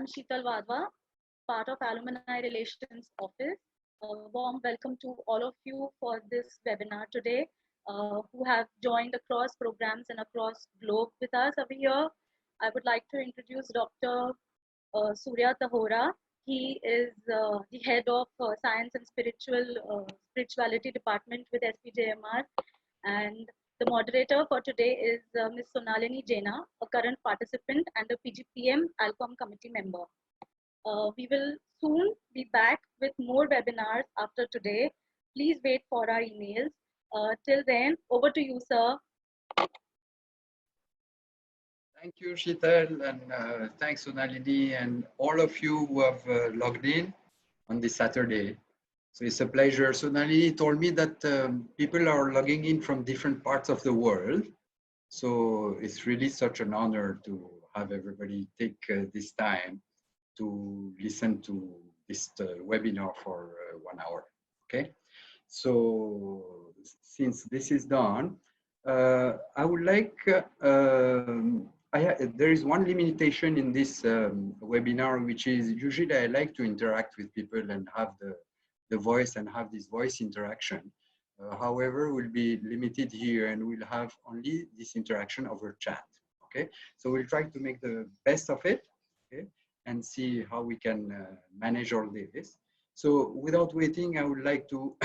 I'm Sheetal Wadhwa, part of Alumni Relations Office. A warm welcome to all of you for this webinar today, who have joined across programs and across globe with us over here. I would like to introduce Dr. Surya Tahora. He is the head of Science and Spirituality Department with SPJIMR, and the moderator for today is Ms. Sonalini Jena, a current participant and a PGPM Alcom committee member. We will soon be back with more webinars after today. Please wait for our emails. Till then, over to you, sir. Thank you, Sheetal, and thanks, Sonalini, and all of you who have logged in on this Saturday. So it's a pleasure. Sonalini told me that people are logging in from different parts of the world. So it's really such an honor to have everybody take this time to listen to this webinar for 1 hour. Okay. So since this is done, I would like, there is one limitation in this webinar, which is usually I like to interact with people and have the voice and have this voice interaction. However, we'll be limited here and we'll have only this interaction over chat. Okay, so we'll try to make the best of it, okay, and see how we can manage all this. So without waiting, I would like to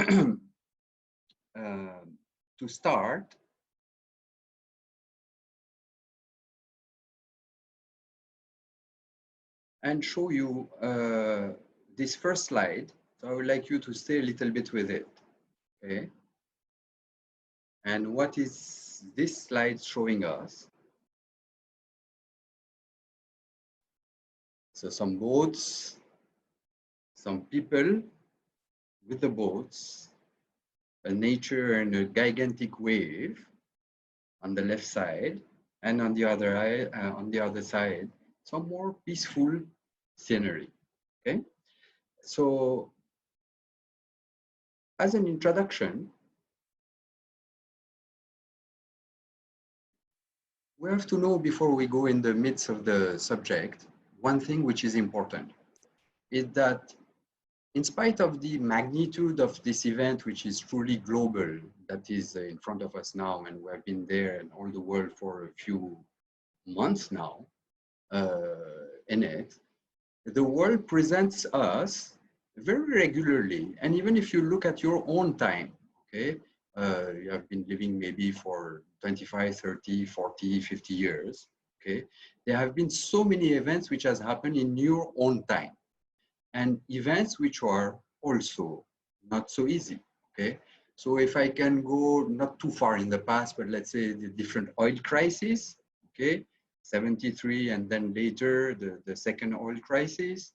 start. And show you this first slide. So I would like you to stay a little bit with it, okay? And what is this slide showing us? So some boats, some people with the boats, a nature and a gigantic wave on the left side, and on the other side, some more peaceful scenery. Okay, so as an introduction, we have to know before we go in the midst of the subject, one thing which is important is that in spite of the magnitude of this event, which is truly global, that is in front of us now, and we have been there in all the world for a few months now, in it, the world presents us very regularly. And even if you look at your own time, okay, you have been living maybe for 25, 30, 40, 50 years, okay, there have been so many events which has happened in your own time, and events which are also not so easy, okay? So if I can go not too far in the past, but let's say the different oil crises, okay, 73, and then later the second oil crisis.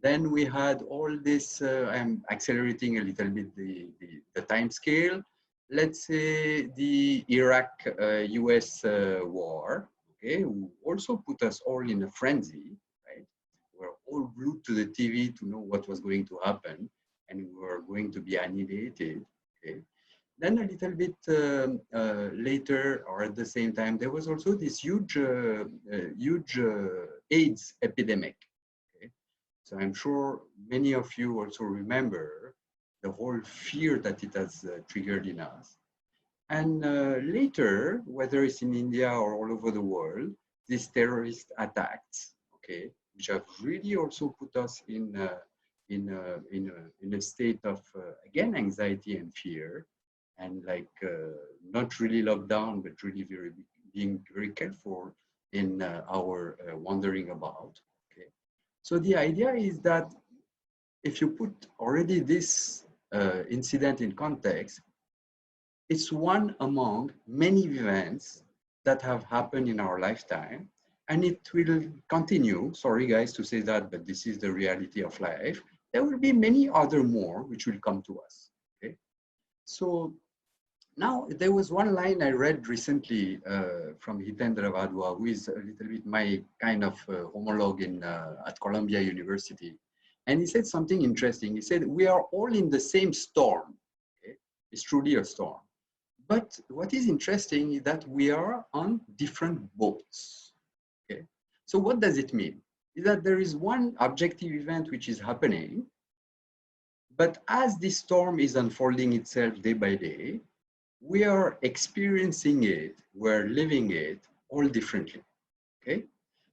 Then we had all this, I'm accelerating a little bit the time scale. Let's say the Iraq-US war, okay, who also put us all in a frenzy, right? We're all glued to the TV to know what was going to happen, and we were going to be annihilated, okay? Then a little bit later, or at the same time, there was also this huge AIDS epidemic. Okay? So I'm sure many of you also remember the whole fear that it has triggered in us. And later, whether it's in India or all over the world, these terrorist attacks, okay, which have really also put us in a state of, again, anxiety and fear. And like not really locked down, but really being very careful in our wandering about. Okay, so the idea is that if you put already this incident in context, it's one among many events that have happened in our lifetime, and it will continue. Sorry guys to say that, but this is the reality of life. There will be many other more which will come to us. Okay, so now, there was one line I read recently from Hitendra Wadhwa, who is a little bit my kind of homologue at Columbia University. And he said something interesting. He said, we are all in the same storm. Okay? It's truly a storm. But what is interesting is that we are on different boats. Okay? So what does it mean? is that there is one objective event which is happening, but as this storm is unfolding itself day by day, we are experiencing it, we're living it all differently, okay?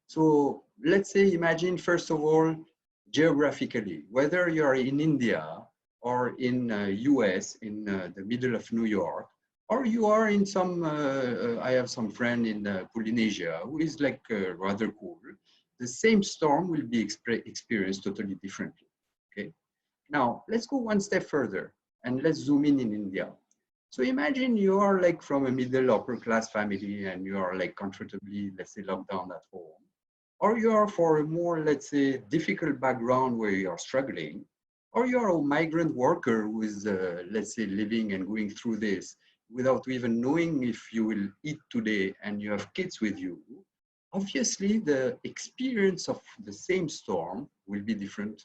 So let's say, imagine first of all, geographically, whether you're in India or in US, in the middle of New York, or you are in some, I have some friend in Polynesia who is like rather cool. The same storm will be experienced totally differently, okay? Now, let's go one step further and let's zoom in India. So imagine you are like from a middle upper class family and you are like comfortably, let's say, locked down at home. Or you are for a more, let's say, difficult background where you are struggling. Or you are a migrant worker who is, let's say, living and going through this without even knowing if you will eat today and you have kids with you. Obviously, the experience of the same storm will be different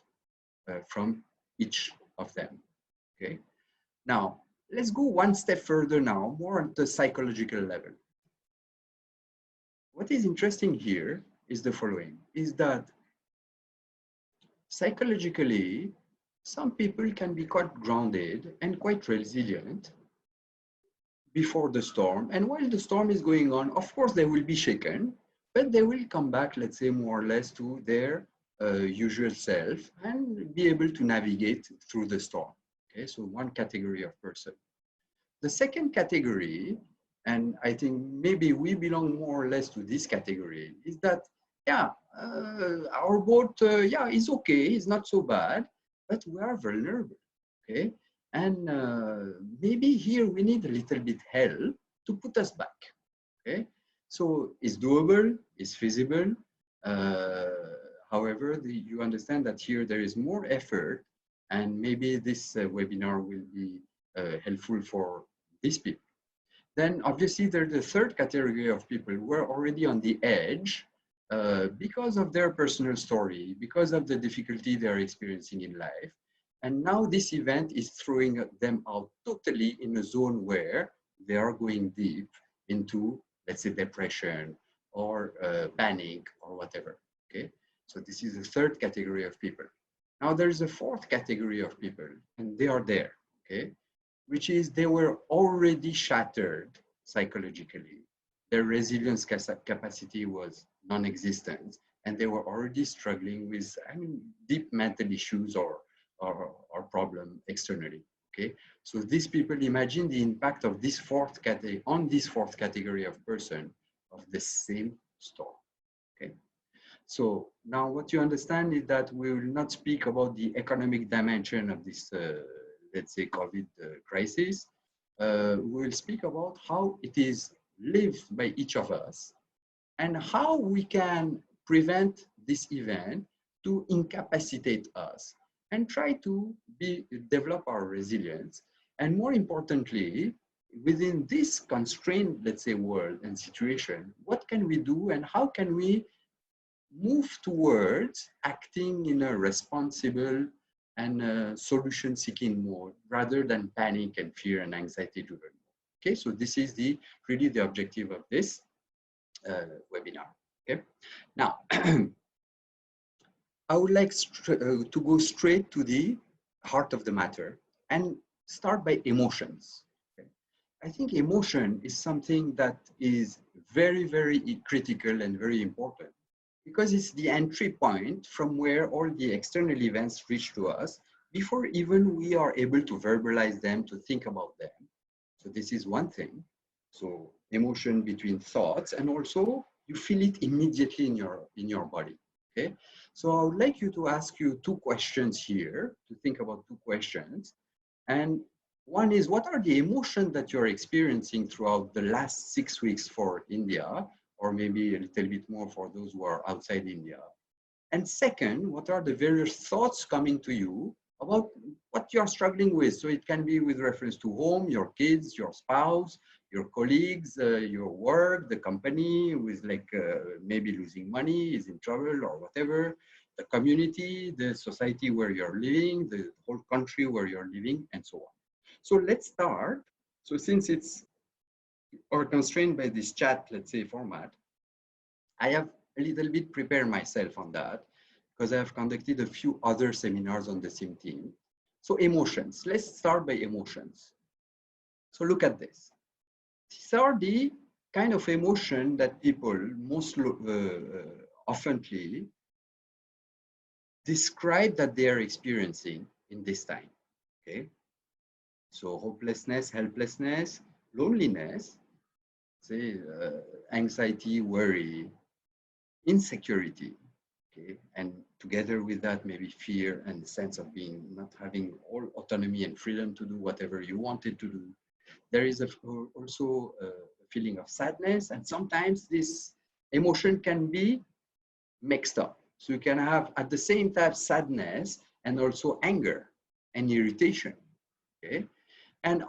from each of them, okay? Now, let's go one step further now, more at the psychological level. What is interesting here is the following, is that psychologically, some people can be quite grounded and quite resilient before the storm. And while the storm is going on, of course, they will be shaken, but they will come back, let's say, more or less to their usual self and be able to navigate through the storm. Okay, so one category of person. The second category, and I think maybe we belong more or less to this category, is that, yeah, our boat, yeah, is okay, it's not so bad, but we are vulnerable, okay? And maybe here we need a little bit help to put us back, okay? So it's doable, it's feasible. However, you understand that here there is more effort, and maybe this webinar will be helpful for these people. Then obviously there's the third category of people who are already on the edge because of their personal story, because of the difficulty they're experiencing in life. And now this event is throwing them out totally in a zone where they are going deep into, let's say, depression or panic or whatever, okay? So this is the third category of people. Now there's a fourth category of people, and they are there, okay? Which is they were already shattered psychologically. Their resilience capacity was non-existent, and they were already struggling with, I mean, deep mental issues or problem externally, okay? So these people, imagine the impact of this fourth category, on this fourth category of person of the same storm, okay? So now what you understand is that we will not speak about the economic dimension of this, let's say, COVID crisis. We will speak about how it is lived by each of us and how we can prevent this event to incapacitate us and try to develop our resilience. And more importantly, within this constrained, let's say, world and situation, what can we do and how can we move towards acting in a responsible and solution-seeking mode rather than panic and fear and anxiety-driven. Okay, so this is really the objective of this webinar. Okay, now I would like to go straight to the heart of the matter and start by emotions. Okay? I think emotion is something that is very, very critical and very important, because it's the entry point from where all the external events reach to us before even we are able to verbalize them, to think about them. So this is one thing. So emotion between thoughts, and also you feel it immediately in your body, okay? So I would like you to ask you two questions here, to think about two questions. And one is, what are the emotions that you're experiencing throughout the last 6 weeks for India, or maybe a little bit more for those who are outside India? And second, what are the various thoughts coming to you about what you're struggling with? So it can be with reference to home, your kids, your spouse, your colleagues, your work, the company with maybe losing money, is in trouble or whatever, the community, the society where you're living, the whole country where you're living, and so on. So let's start. So since it's or constrained by this chat, let's say, format, I have a little bit prepare myself on that because I have conducted a few other seminars on the same theme. So emotions, let's start by emotions. So look at this. These are the kind of emotion that people most oftenly describe that they are experiencing in this time, okay? So hopelessness, helplessness, loneliness, say anxiety, worry, insecurity, okay? And together with that, maybe fear and the sense of being not having all autonomy and freedom to do whatever you wanted to do. There is also a feeling of sadness, and sometimes this emotion can be mixed up. So you can have at the same time sadness and also anger and irritation, okay? And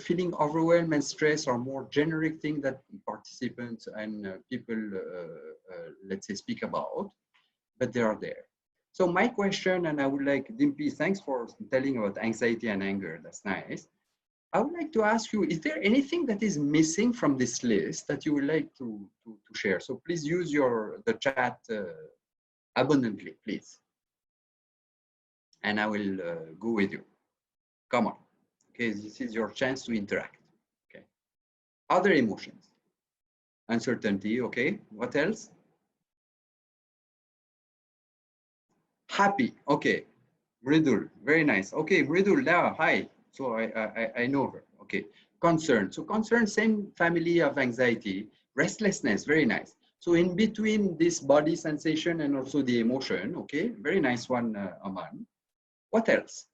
feeling overwhelmed and stress are more generic things that participants and people, let's say, speak about, but they are there. So my question, and I would like, Dimpy, thanks for telling about anxiety and anger, that's nice. I would like to ask you, is there anything that is missing from this list that you would like to share? So please use the chat abundantly, please. And I will go with you. Come on. Okay, this is your chance to interact. Okay. Other emotions. Uncertainty, okay. What else? Happy, okay. Mridul, very nice. Okay, Mridul, yeah, hi. So I know her. Okay. Concern. So concern, same family of anxiety. Restlessness, very nice. So in between this body sensation and also the emotion, okay, very nice one, Aman. What else?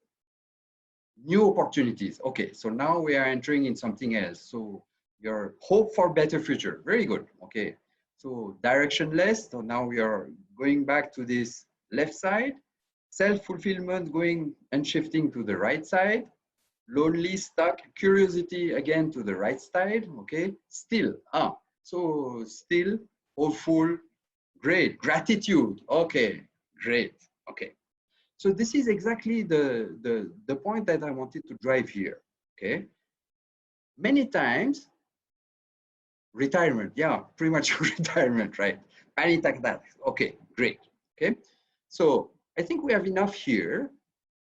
New opportunities. Okay, so now we are entering in something else. So your hope for better future. Very good. Okay, so directionless. So now we are going back to this left side. Self-fulfillment going and shifting to the right side. Lonely, stuck, curiosity again to the right side. Okay, still. So still, hopeful, great. Gratitude. Okay, great. Okay. So this is exactly the point that I wanted to drive here, okay? Many times, retirement, yeah, pretty much retirement, right? Panic attacks, okay, great, okay? So I think we have enough here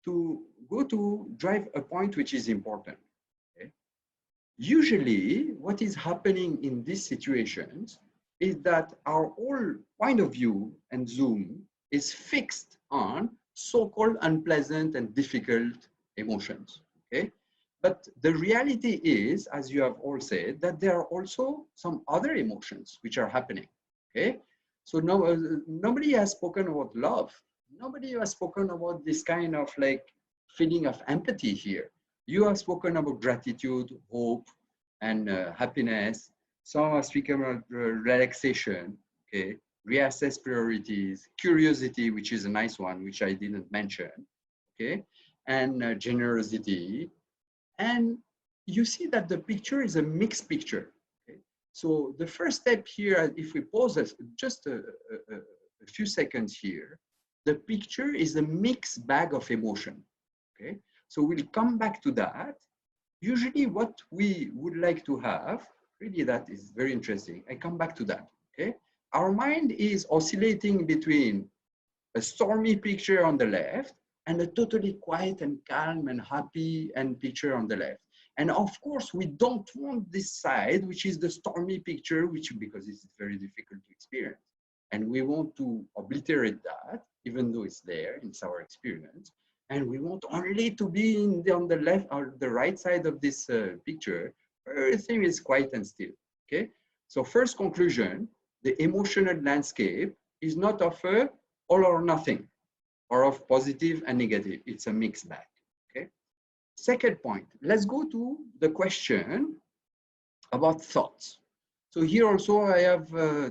to go to drive a point which is important, okay? Usually, what is happening in these situations is that our whole point of view and zoom is fixed on so-called unpleasant and difficult emotions, okay? But the reality is, as you have all said, that there are also some other emotions which are happening, okay? So nobody has spoken about love. Nobody has spoken about this kind of like feeling of empathy here. You have spoken about gratitude, hope, and happiness. Some have spoken about relaxation, okay? Reassess priorities, curiosity, which is a nice one, which I didn't mention, okay? And generosity. And you see that the picture is a mixed picture, okay? So the first step here, if we pause this, just a few seconds here, the picture is a mixed bag of emotion, okay? So we'll come back to that. Usually what we would like to have, really that is very interesting. I come back to that, okay? Our mind is oscillating between a stormy picture on the left and a totally quiet and calm and happy and picture on the left. And of course, we don't want this side, which is the stormy picture, because it's very difficult to experience. And we want to obliterate that, even though it's there, it's our experience. And we want only to be on the left or the right side of this picture, where everything is quiet and still, okay? So first conclusion, the emotional landscape is not of a all or nothing, or of positive and negative. It's a mixed bag, okay? Second point, let's go to the question about thoughts. So here also I have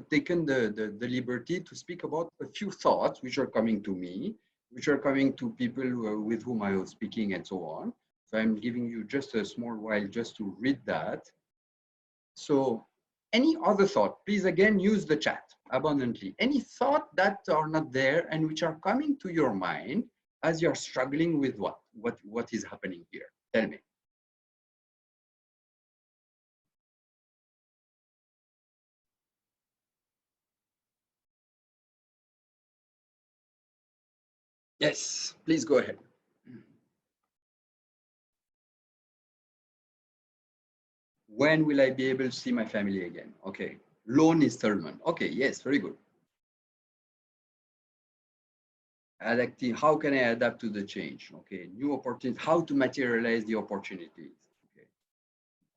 taken the liberty to speak about a few thoughts which are coming to me, which are coming to people with whom I was speaking and so on. So I'm giving you just a small while just to read that. So any other thought, please again use the chat abundantly. Any thought that are not there and which are coming to your mind as you're struggling with what is happening here? Tell me. Yes, please go ahead. When will I be able to see my family again? Okay. Loan installment. Okay, yes, very good. Adapting, how can I adapt to the change? Okay, new opportunities, how to materialize the opportunities. Okay.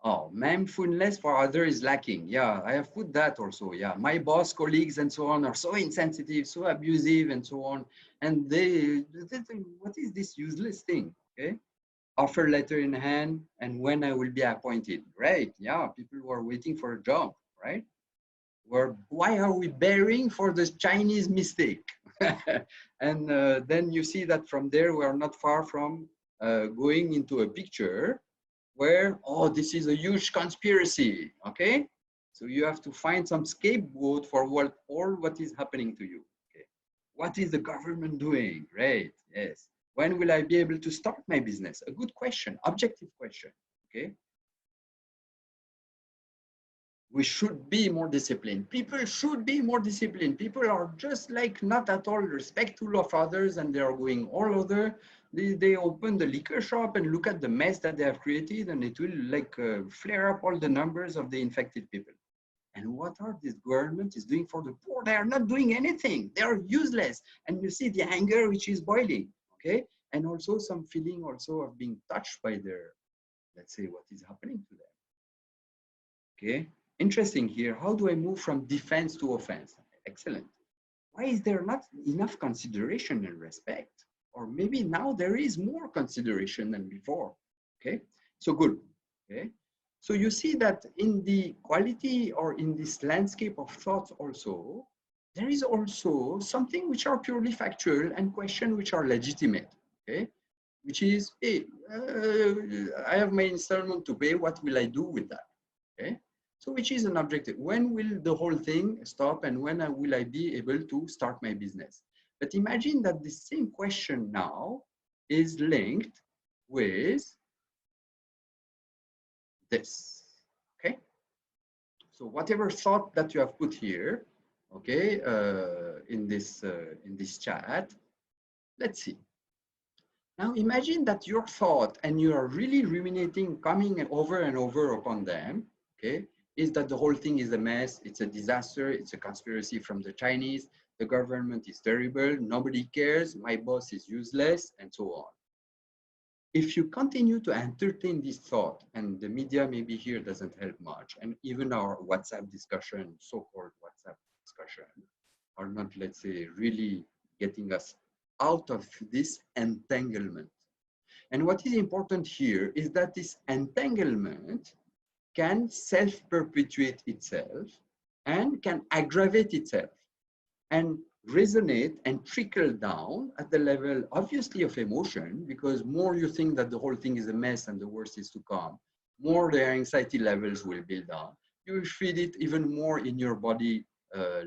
Oh, mindfulness for others is lacking. Yeah, I have put that also. Yeah, my boss, colleagues, and so on are so insensitive, so abusive, and so on. And what is this useless thing? Okay. Offer letter in hand, and when I will be appointed. Right. Yeah, people who are waiting for a job, right? Why are we bearing for the Chinese mistake? And then you see that from there, we are not far from going into a picture where, oh, this is a huge conspiracy, okay? So you have to find some scapegoat for all what is happening to you, okay? What is the government doing, right? Yes. When will I be able to start my business? A good question, objective question, okay? We should be more disciplined. People should be more disciplined. People are just like not at all respectful of others, and they are going all over. They open the liquor shop and look at the mess that they have created, and it will like flare up all the numbers of the infected people. And what are this government is doing for the poor? They are not doing anything. They are useless. And you see the anger which is boiling, okay? And also some feeling also of being touched by their, let's say, what is happening to them. Okay, interesting here. How do I move from defense to offense? Excellent. Why is there not enough consideration and respect? Or maybe now there is more consideration than before. Okay, so good. Okay, so you see that in the quality or in this landscape of thoughts also, there is also something which are purely factual and questions which are legitimate. Okay, which is, hey, I have my installment to pay. What will I do with that? Okay, so which is an objective. When will the whole thing stop, and when will I be able to start my business? But imagine that the same question now is linked with this. Okay, so whatever thought that you have put here, okay, in this chat, let's see. Now imagine that your thought, and you are really ruminating, coming over and over upon them, okay, is that the whole thing is a mess, it's a disaster, it's a conspiracy from the Chinese, the government is terrible, nobody cares, my boss is useless, and so on. If you continue to entertain this thought, and the media maybe here doesn't help much, and even our WhatsApp discussion, so-called WhatsApp discussion, are not, let's say, really getting us out of this entanglement. And what is important here is that this entanglement can self-perpetuate itself and can aggravate itself and resonate and trickle down at the level, obviously, of emotion, because more you think that the whole thing is a mess and the worst is to come, more their anxiety levels will build up. You will feel it even more in your body,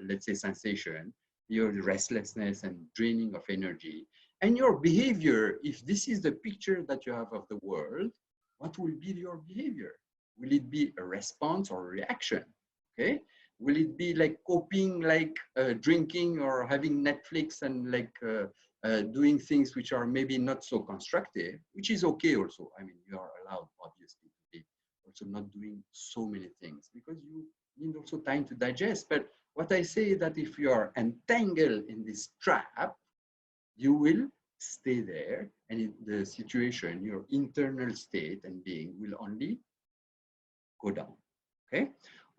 let's say, sensation, your restlessness and draining of energy. And your behavior, if this is the picture that you have of the world, what will be your behavior? Will it be a response or a reaction? Okay. Will it be like coping, like drinking or having Netflix and like doing things which are maybe not so constructive, which is okay also. I mean, you are allowed, obviously, to be also not doing so many things because you need also time to digest. But what I say is that if you are entangled in this trap, you will stay there, and in the situation, your internal state and being will only go down, okay?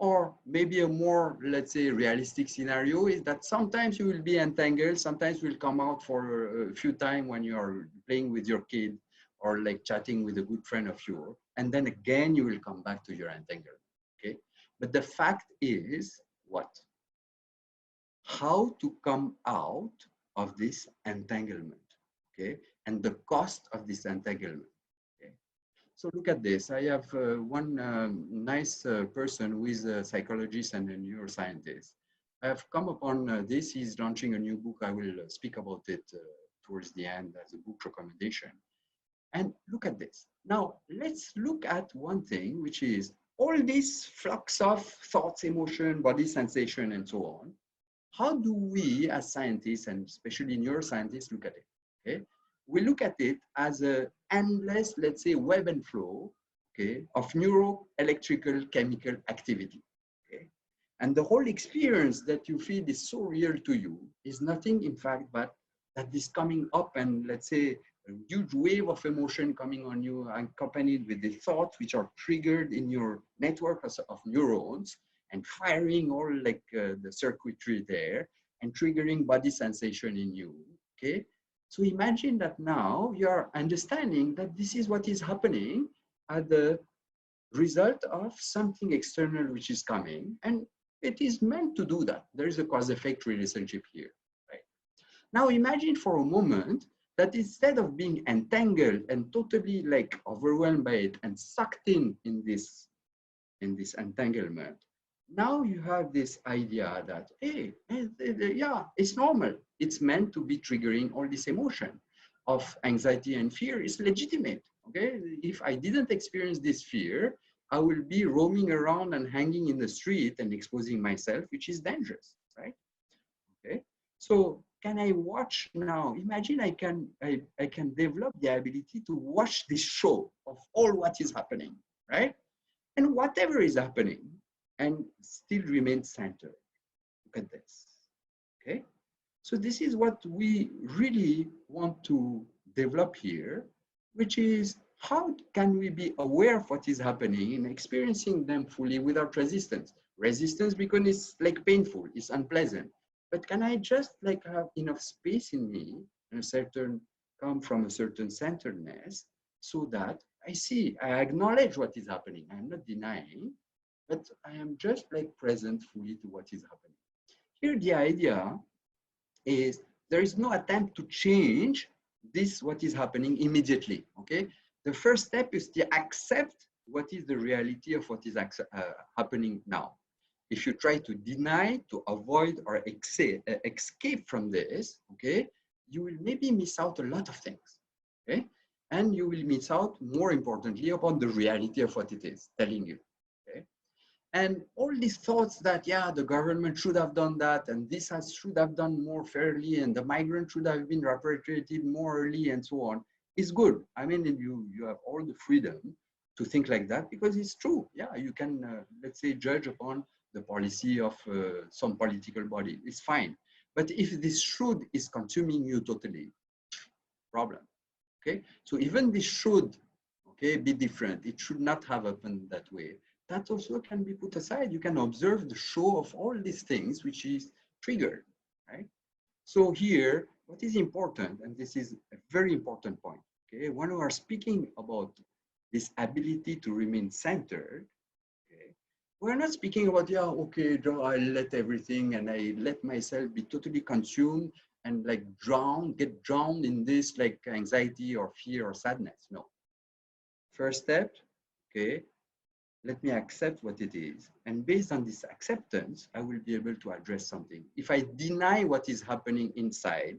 Or maybe a more, let's say, realistic scenario is that sometimes you will be entangled, sometimes will come out for a few times when you are playing with your kid or like chatting with a good friend of yours, and then again you will come back to your entanglement, okay? But the fact is what? How to come out of this entanglement, okay? And the cost of this entanglement. So look at this. I have one nice person who is a psychologist and a neuroscientist. I have come upon this. He's launching a new book. I will speak about it towards the end as a book recommendation. And look at this. Now, let's look at one thing, which is all this flux of thoughts, emotion, body sensation, and so on. How do we as scientists, and especially neuroscientists, look at it? okay, we look at it as a endless, let's say, web and flow, okay, of neuroelectrical chemical activity. Okay? And the whole experience that you feel is so real to you is nothing, in fact, but that is coming up and, let's say, a huge wave of emotion coming on you, accompanied with the thoughts which are triggered in your network of neurons and firing all like the circuitry there and triggering body sensation in you. Okay. So imagine that now you are understanding that this is what is happening as the result of something external which is coming, and it is meant to do that. There is a cause-effect relationship here, right? Now imagine for a moment that instead of being entangled and totally like overwhelmed by it and sucked in this entanglement, now you have this idea that, hey, yeah, it's normal. It's meant to be triggering all this emotion of anxiety and fear is legitimate, okay? If I didn't experience this fear, I will be roaming around and hanging in the street and exposing myself, which is dangerous, right? Okay, so can I watch now? Imagine I can develop the ability to watch this show of all what is happening, right? And whatever is happening, and still remain centered. Look at this, okay? So this is what we really want to develop here, which is how can we be aware of what is happening and experiencing them fully without resistance? Resistance because it's like painful, it's unpleasant. But can I just like have enough space in me and a certain come from a certain centeredness so that I see, I acknowledge what is happening. I'm not denying, but I am just like present fully to what is happening. Here, the idea is there is no attempt to change this, what is happening immediately, okay? The first step is to accept what is the reality of what is happening now. If you try to deny, to avoid or escape from this, okay, you will maybe miss out a lot of things, okay? And you will miss out, more importantly, upon the reality of what it is telling you, okay? And all these thoughts that, yeah, the government should have done that, and this should have done more fairly, and the migrant should have been repatriated more early, and so on, is good. I mean, you have all the freedom to think like that because it's true. Yeah, you can, let's say, judge upon the policy of some political body. It's fine. But if this should is consuming you totally, problem. Okay, so even this should, okay, be different. It should not have happened that way. That also can be put aside. You can observe the show of all these things which is triggered, right? So here, what is important, and this is a very important point, okay, when we are speaking about this ability to remain centered, okay, we're not speaking about, yeah, okay, I let everything and I let myself be totally consumed and like get drowned in this like anxiety or fear or sadness. No. First step, okay, let me accept what it is. And based on this acceptance, I will be able to address something. If I deny what is happening inside,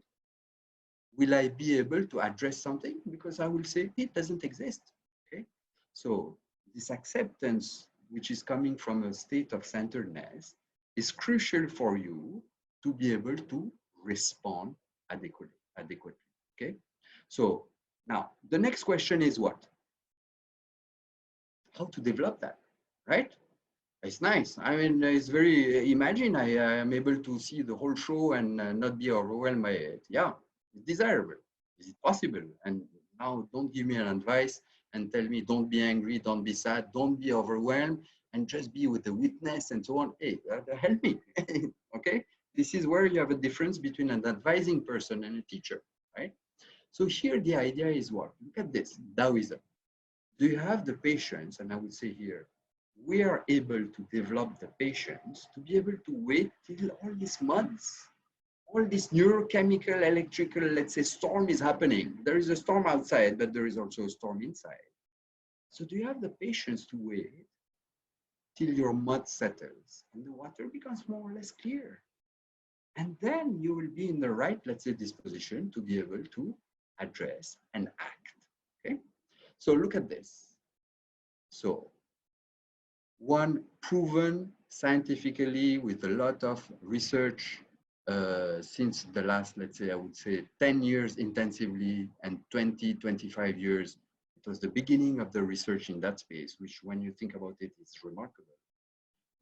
will I be able to address something? Because I will say it doesn't exist, okay? So this acceptance, which is coming from a state of centeredness, is crucial for you to be able to respond adequately, okay? So now the next question is what? How to develop that, right? It's nice. I mean, it's very, imagine I am able to see the whole show and not be overwhelmed by it. Yeah, it's desirable. Is it possible? And now don't give me an advice and tell me, don't be angry, don't be sad, don't be overwhelmed, and just be with the witness and so on. Hey, help me, okay? This is where you have a difference between an advising person and a teacher, right? So here the idea is what? Look at this, Taoism. Do you have the patience? And I would say here, we are able to develop the patience to be able to wait till all these months, all this neurochemical, electrical, let's say, storm is happening. There is a storm outside, but there is also a storm inside. So do you have the patience to wait till your mud settles and the water becomes more or less clear? And then you will be in the right, let's say, disposition to be able to address and act, okay? So look at this. So one proven scientifically with a lot of research since the last, let's say, I would say 10 years intensively and 20, 25 years. It was the beginning of the research in that space, which when you think about it, is remarkable,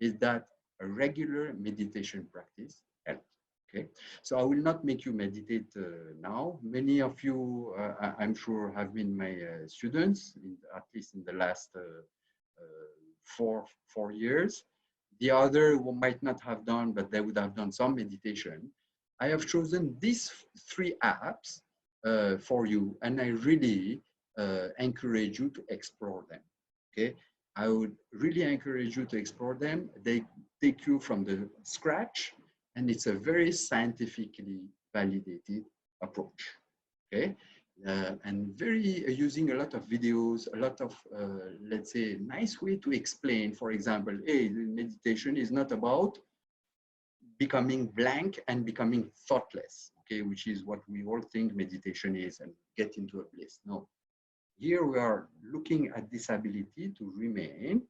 is that a regular meditation practice helps. Okay, so I will not make you meditate now. Many of you, I'm sure, have been my students, at least in the last 4 years. The other who might not have done, but they would have done some meditation. I have chosen these 3 apps for you, and I really encourage you to explore them. Okay, I would really encourage you to explore them. They take you from the scratch, and it's a very scientifically validated approach. Okay, and very using a lot of videos, a lot of, let's say, nice way to explain, for example, hey, meditation is not about becoming blank and becoming thoughtless, okay, which is what we all think meditation is, and get into a bliss. No, here we are looking at this ability to remain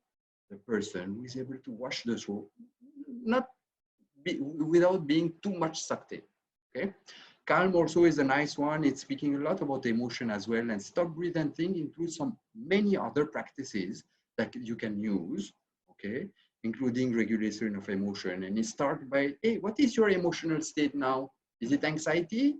the person who is able to watch the show, not without being too much sucked in, okay? Calm also is a nice one. It's speaking a lot about emotion as well. And stop, breathe, and think includes many other practices that you can use, okay, including regulation of emotion. And it starts by, hey, what is your emotional state now? Is it anxiety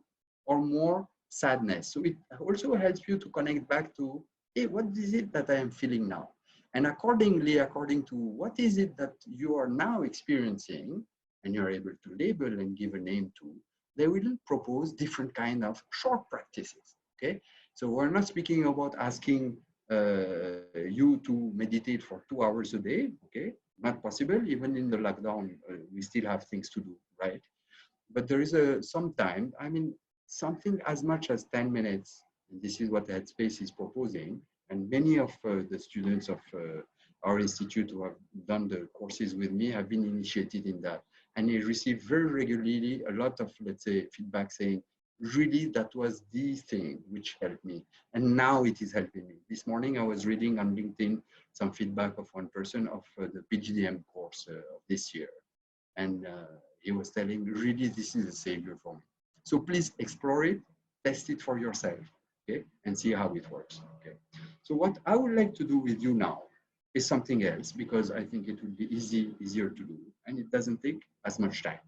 or more sadness? So it also helps you to connect back to, hey, what is it that I am feeling now? And accordingly, according to what is it that you are now experiencing, and you're able to label and give a name to, they will propose different kind of short practices, okay? So we're not speaking about asking you to meditate for 2 hours a day, okay? Not possible, even in the lockdown, we still have things to do, right? But there is some time, I mean, something as much as 10 minutes, and this is what Headspace is proposing, and many of the students of our institute who have done the courses with me have been initiated in that. And I receive very regularly a lot of, let's say, feedback saying, really, that was the thing which helped me. And now it is helping me. This morning, I was reading on LinkedIn some feedback of one person of the PGPM course of this year. And he was telling me, really, this is a savior for me. So please explore it, test it for yourself, okay? And see how it works, okay? So what I would like to do with you now is something else, because I think it will be easier to do, and it doesn't take as much time.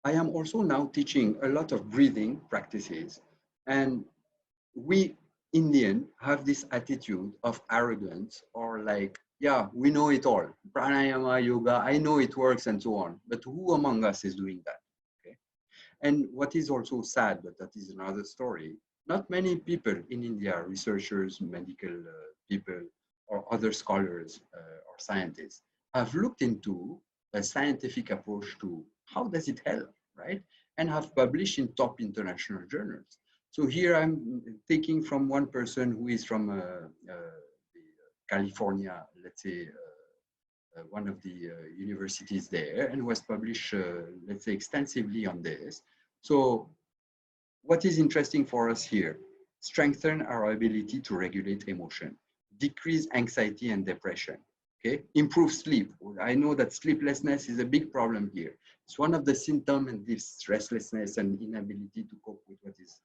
I am also now teaching a lot of breathing practices, and we Indian have this attitude of arrogance, or like, yeah, we know it all, pranayama, yoga, I know it works and so on, but who among us is doing that? Okay. And what is also sad, but that is another story, not many people in India, researchers, medical people, or other scholars or scientists, have looked into a scientific approach to how does it help, right? And have published in top international journals. So here I'm taking from one person who is from California, let's say, one of the universities there, and was published, let's say, extensively on this. So what is interesting for us here? Strengthen our ability to regulate emotion, decrease anxiety and depression, okay? Improve sleep. I know that sleeplessness is a big problem here. It's one of the symptoms, and this restlessness and inability to cope with what is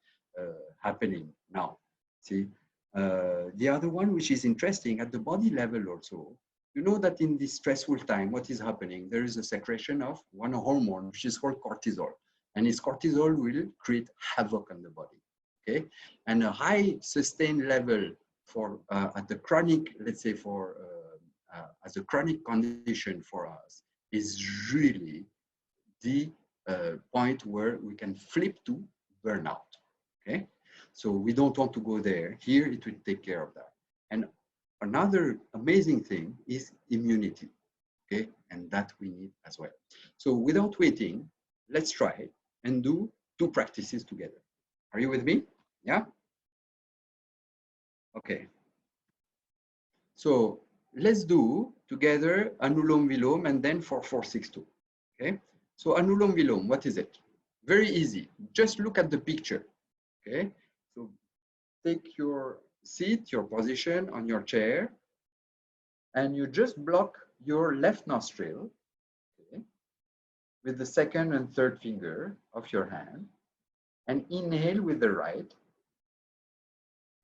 happening now, see? The other one, which is interesting at the body level also, you know that in this stressful time, what is happening? There is a secretion of one hormone, which is called cortisol. And its cortisol will create havoc on the body, okay? And a high sustained level for, at the chronic, let's say for, as a chronic condition for us, is really the point where we can flip to burnout, okay? So we don't want to go there. Here, it will take care of that. And another amazing thing is immunity, okay? And that we need as well. So without waiting, let's try it and do 2 practices together. Are you with me? Yeah? Okay. So let's do together Anulom Vilom and then 4462. Okay? So Anulom Vilom, what is it? Very easy. Just look at the picture. Okay? So take your seat, your position on your chair, and you just block your left nostril. Okay? with the second and third finger of your hand and inhale with the right.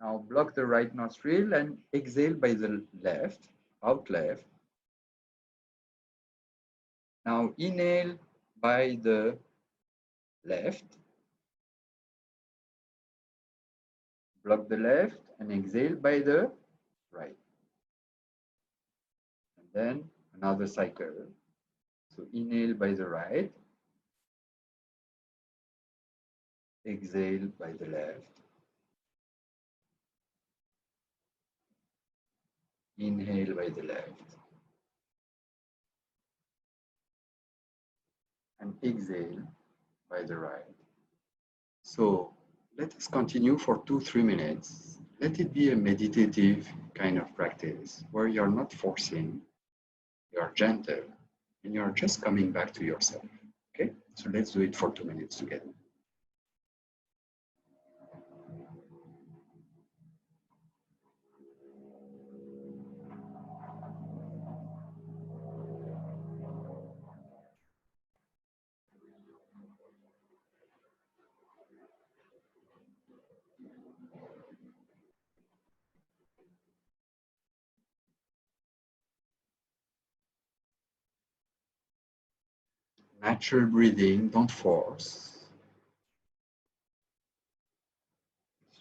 Now block the right nostril and exhale by the left, out left. Now inhale by the left, block the left and exhale by the right. And then another cycle. So inhale by the right, exhale by the left, inhale by the left, and exhale by the right. So let us continue for 2-3 minutes. Let it be a meditative kind of practice where you're not forcing, you're gentle, and you're just coming back to yourself. Okay, so let's do it for 2 minutes together. Natural breathing, don't force.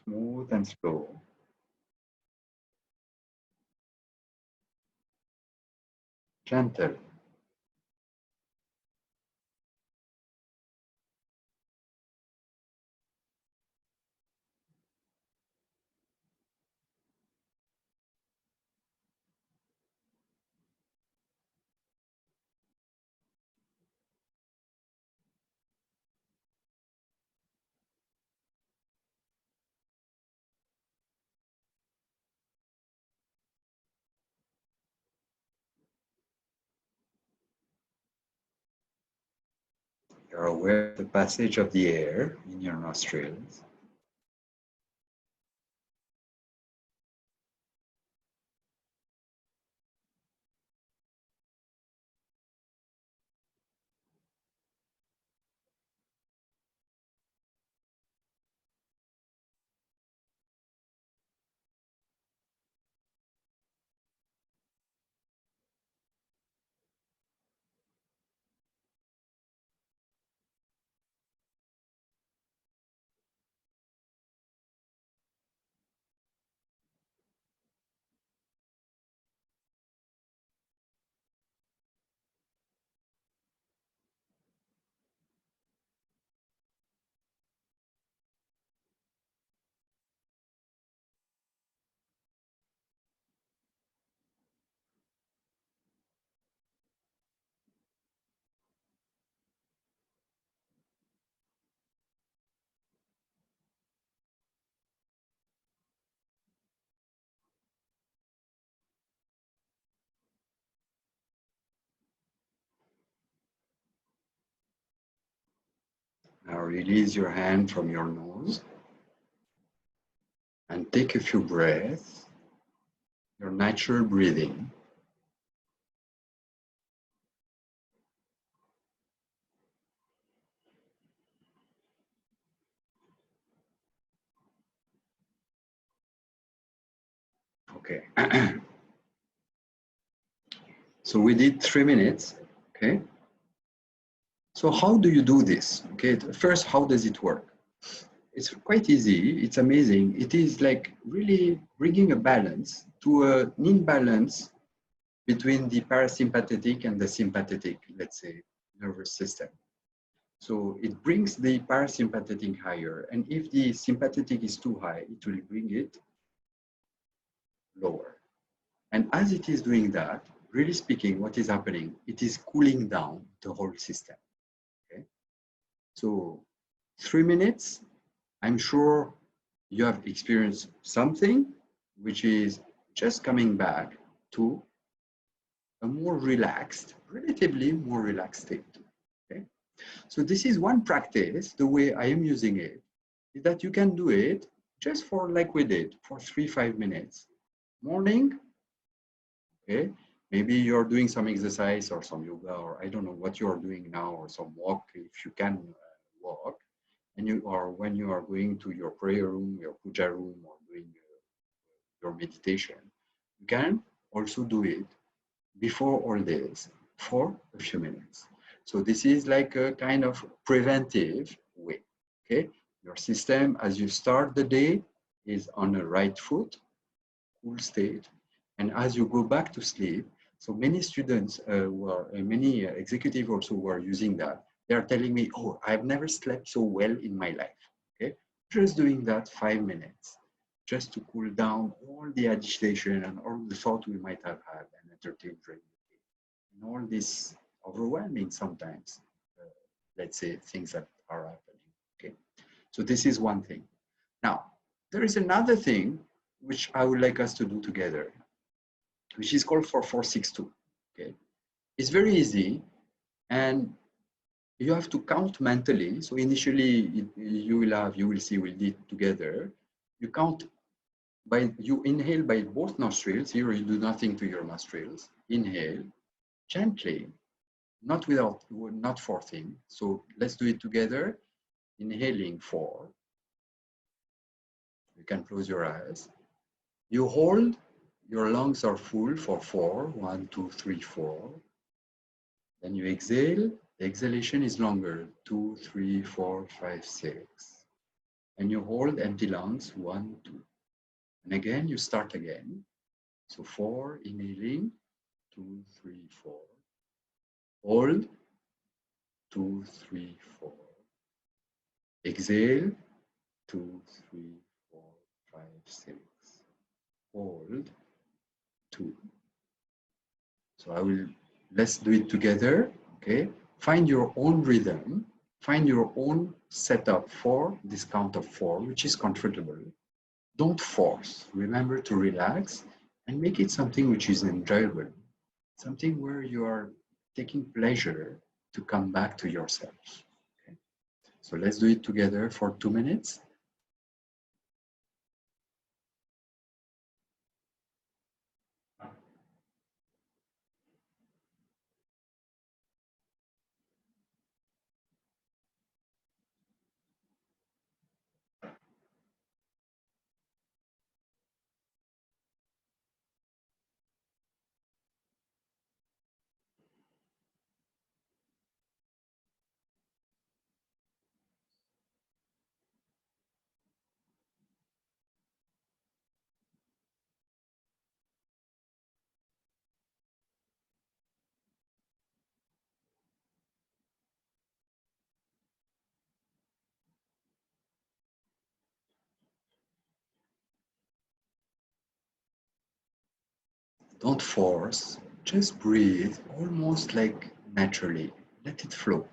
Smooth and slow. Gentle. You're aware of the passage of the air in your nostrils. Now release your hand from your nose and take a few breaths, your natural breathing. Okay. So we did 3 minutes, okay? So how do you do this? Okay, first, how does it work? It's quite easy, it's amazing. It is like really bringing a balance to an imbalance between the parasympathetic and the sympathetic, let's say, nervous system. So it brings the parasympathetic higher, and if the sympathetic is too high, it will bring it lower. And as it is doing that, really speaking, what is happening? It is cooling down the whole system. Okay. So 3 minutes, I'm sure you have experienced something which is just coming back to a more relaxed, relatively more relaxed state. Okay. So this is one practice. The way I am using it is that you can do it just for, like we did, for 3-5 minutes. Morning, okay, Maybe you're doing some exercise or some yoga, or I don't know what you're doing now, or some walk if you can walk. And when you are going to your prayer room, your puja room, or doing your meditation, you can also do it before all this for a few minutes. So this is like a kind of preventive way. Okay, your system as you start the day is on a right foot, cool state, and as you go back to sleep. So many students many executives also who are using that, they are telling me, oh, I've never slept so well in my life. Okay, just doing that 5 minutes, just to cool down all the agitation and all the thought we might have had and entertained during the day, and all this overwhelming sometimes, let's say, things that are happening. Okay, so this is one thing. Now, there is another thing which I would like us to do together, which is called 4462. Okay, it's very easy, and you have to count mentally. So initially, you will see we'll do it together. You count you inhale by both nostrils. Here you do nothing to your nostrils. Inhale gently, not forcing. So let's do it together. Inhaling 4. You can close your eyes. You hold. Your lungs are full for 4. 1, 2, 3, 4. Then you exhale. The exhalation is longer. 2, 3, 4, 5, 6. And you hold empty lungs. 1, 2. And again, you start again. So 4, inhaling. 2, 3, 4. Hold. 2, 3, 4. Exhale. 2, 3, 4, 5, 6. Hold. 2. So let's do it together. Okay. Find your own rhythm. Find your own setup for this count of 4, which is comfortable. Don't force. Remember to relax and make it something which is enjoyable. Something where you are taking pleasure to come back to yourself. Okay. So let's do it together for 2 minutes. Don't force, just breathe almost like naturally. Let it flow.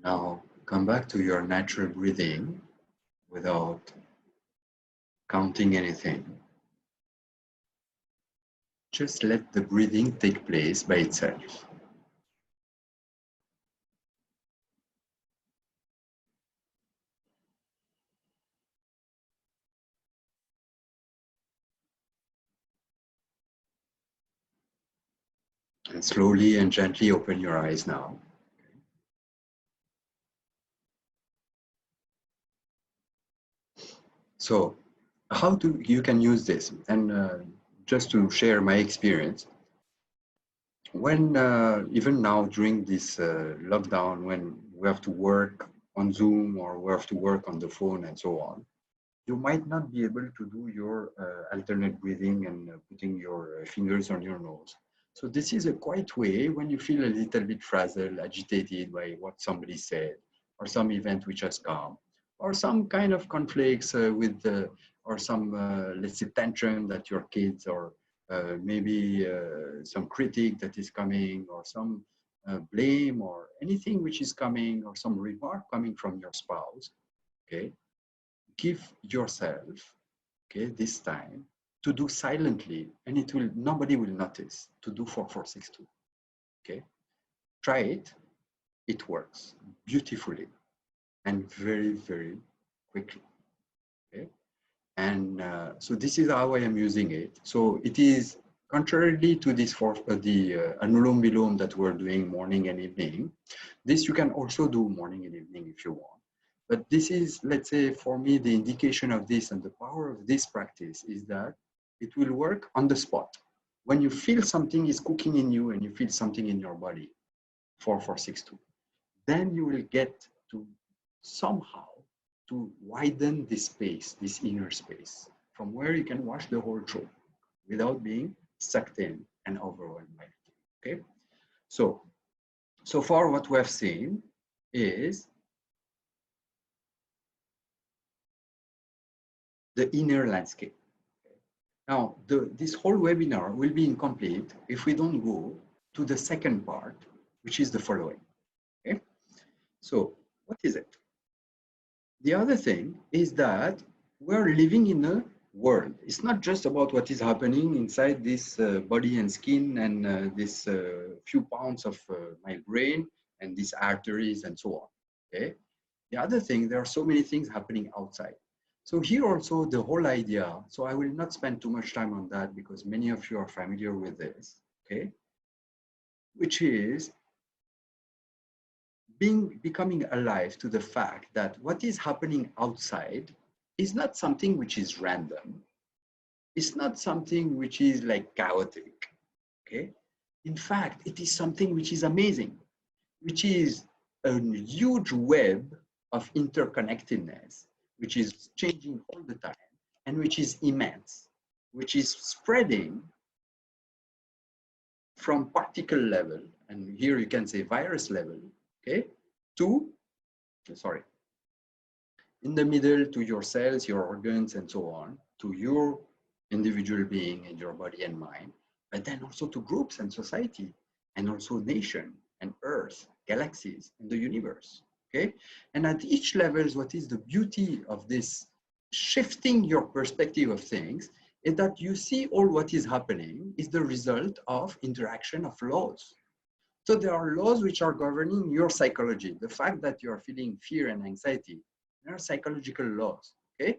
Now come back to your natural breathing without counting anything. Just let the breathing take place by itself. And slowly and gently open your eyes now. So how you can use this? And just to share my experience, when even now during this lockdown, when we have to work on Zoom or we have to work on the phone and so on, you might not be able to do your alternate breathing and putting your fingers on your nose. So this is a quiet way when you feel a little bit frazzled, agitated by what somebody said, or some event which has come, or some kind of conflicts with, or some, let's say, tantrum that your kids, or maybe some critique that is coming, or some blame, or anything which is coming, or some remark coming from your spouse, okay? Give yourself, okay, this time to do silently, and nobody will notice, to do 4462, okay? Try it, it works beautifully and very, very quickly, okay? And so this is how I am using it. So it is contrarily to this the Anulom Vilom that we're doing morning and evening. This you can also do morning and evening if you want. But this is, let's say, for me, the indication of this and the power of this practice is that it will work on the spot. When you feel something is cooking in you and you feel something in your body, 4462, then you will get to somehow to widen this space, this inner space, from where you can watch the whole show without being sucked in and overwhelmed by it. Okay? So far what we have seen is the inner landscape. Now, this whole webinar will be incomplete if we don't go to the second part, which is the following. Okay? So what is it? The other thing is that we're living in a world. It's not just about what is happening inside this body and skin and this few pounds of my brain and these arteries and so on. Okay. The other thing, there are so many things happening outside. So here also the whole idea, so I will not spend too much time on that because many of you are familiar with this, okay? Which is becoming alive to the fact that what is happening outside is not something which is random. It's not something which is like chaotic, okay? In fact, it is something which is amazing, which is a huge web of interconnectedness, which is changing all the time, and which is immense, which is spreading from particle level, and here you can say virus level, okay, to, sorry, in the middle to your cells, your organs, and so on, to your individual being and your body and mind, but then also to groups and society, and also nation and earth, galaxies, and the universe, okay? And at each level, what is the beauty of this shifting your perspective of things is that you see all what is happening is the result of interaction of laws. So there are laws which are governing your psychology. The fact that you are feeling fear and anxiety, there are psychological laws, okay?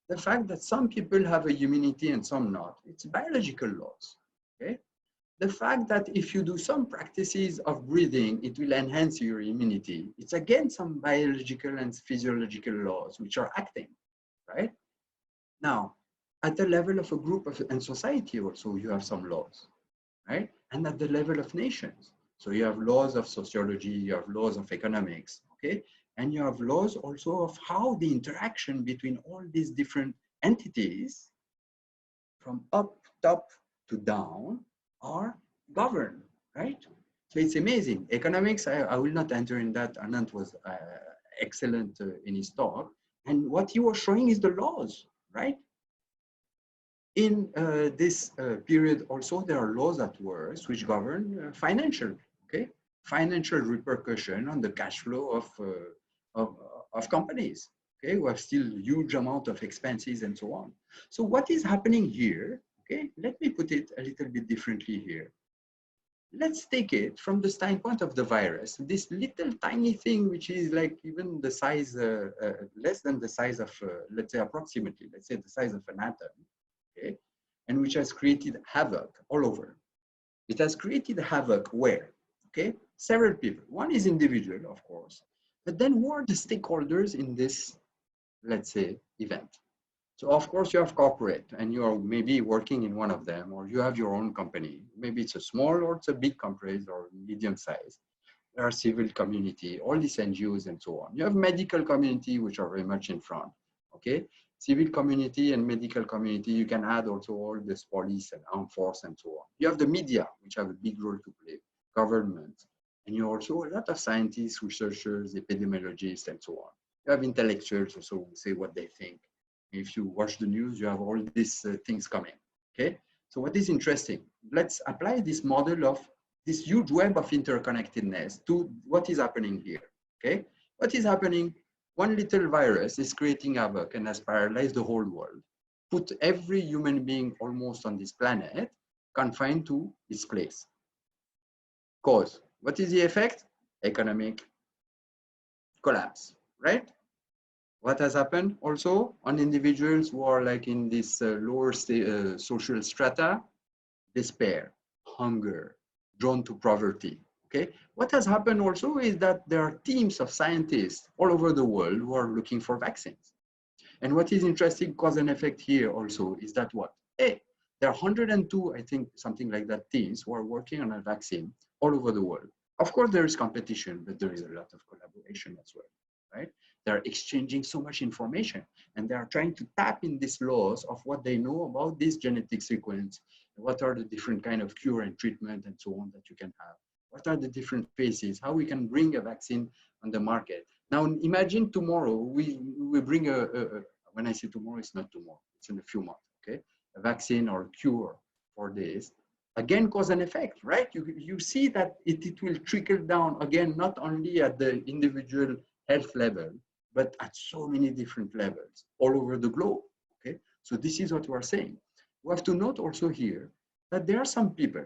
The fact that some people have a immunity and some not, it's biological laws, okay? The fact that if you do some practices of breathing, it will enhance your immunity. It's again some biological and physiological laws which are acting, right? Now, at the level of a group and society also, you have some laws, right? And at the level of nations. So you have laws of sociology, you have laws of economics, okay? And you have laws also of how the interaction between all these different entities from up, top to down are governed, right? So it's amazing. Economics, I will not enter in that. Anand was excellent in his talk. And what he was showing is the laws, right? In this period also, there are laws at work which govern financial, okay? Financial repercussion on the cash flow of companies, okay? We have still huge amount of expenses and so on. So what is happening here, okay? Let me put it a little bit differently here. Let's take it from the standpoint of the virus, this little tiny thing, which is like even the size, less than the size of, let's say approximately, let's say the size of an atom, okay, and which has created havoc all over. It has created havoc where, okay, several people. One is individual, of course, but then who are the stakeholders in this, let's say, event? So of course you have corporate and you are maybe working in one of them, or you have your own company. Maybe it's a small or it's a big company or medium size. There are civil community, all these NGOs and so on. You have medical community, which are very much in front, okay? Civil community and medical community, you can add also all this police and armed force and so on. You have the media, which have a big role to play, government, and you also a lot of scientists, researchers, epidemiologists, and so on. You have intellectuals also who say what they think. If you watch the news, you have all these things coming, okay? So what is interesting, let's apply this model of this huge web of interconnectedness to what is happening here, okay? What is happening? One little virus is creating havoc and has paralyzed the whole world, put every human being almost on this planet confined to its place. Cause, what is the effect? Economic collapse, right? What has happened also on individuals who are like in this lower social strata? Despair, hunger, drawn to poverty, okay? What has happened also is that there are teams of scientists all over the world who are looking for vaccines. And what is interesting, cause and effect here also is that what? Hey, there are 102, I think, something like that, teams who are working on a vaccine all over the world. Of course, there is competition, but there is a lot of collaboration as well, right? They're exchanging so much information and they are trying to tap in these laws of what they know about this genetic sequence, what are the different kind of cure and treatment and so on that you can have, what are the different phases, how we can bring a vaccine on the market. Now, imagine tomorrow we bring when I say tomorrow, it's not tomorrow, it's in a few months, okay? A vaccine or a cure for this. Again, cause and effect, right? You see that it will trickle down again, not only at the individual health level, but at so many different levels all over the globe, okay? So this is what we are saying. We have to note also here that there are some people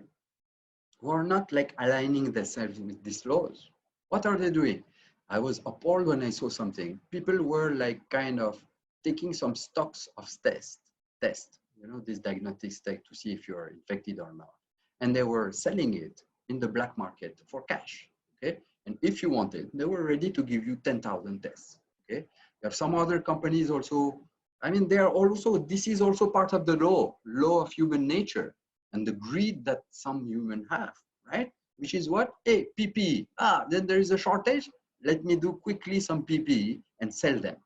who are not like aligning themselves with these laws. What are they doing? I was appalled when I saw something. People were like kind of taking some stocks of test, you know, this diagnostic test to see if you're infected or not. And they were selling it in the black market for cash, okay? And if you wanted, they were ready to give you 10,000 tests, okay? You have some other companies also, I mean, they are also, this is also part of the law of human nature and the greed that some humans have, right? Which is what? Hey, PPE, then there is a shortage. Let me do quickly some PPE and sell them.